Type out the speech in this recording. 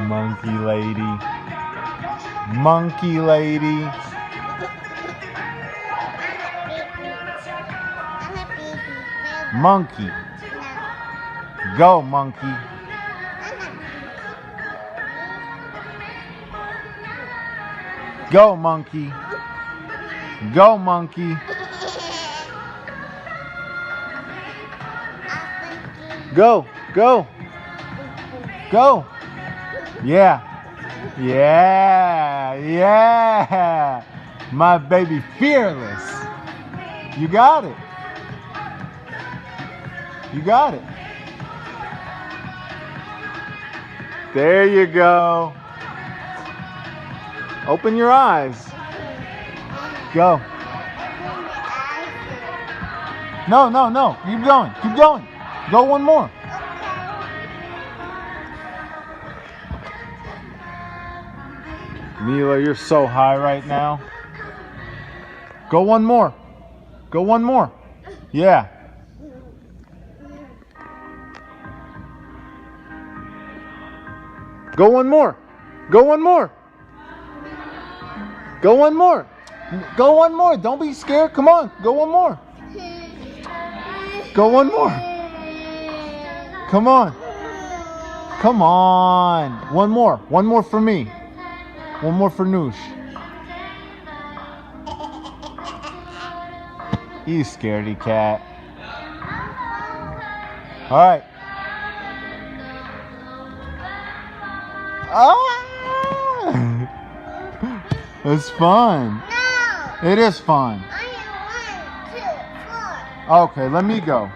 Monkey lady. Monkey lady. Monkey. Go, monkey. Go, monkey. Go, monkey. Go, go. Go. Yeah. Yeah. Yeah. My baby fearless. You got it. You got it. There you go. Open your eyes. Go. No, no, no. Keep going. Keep going. Go one more. Milah, you're so high right now. Go one more. Go one more. Yeah. Go one more. Go one more. Go one more. Go one more. Don't be scared. Come on. Go one more. Go one more. Come on. Come on. One more. One more for me. One more for Noosh. You scaredy cat. All right. Ah! It's fun. No. It is fun. I am 1, 2, 4. Okay, let me go.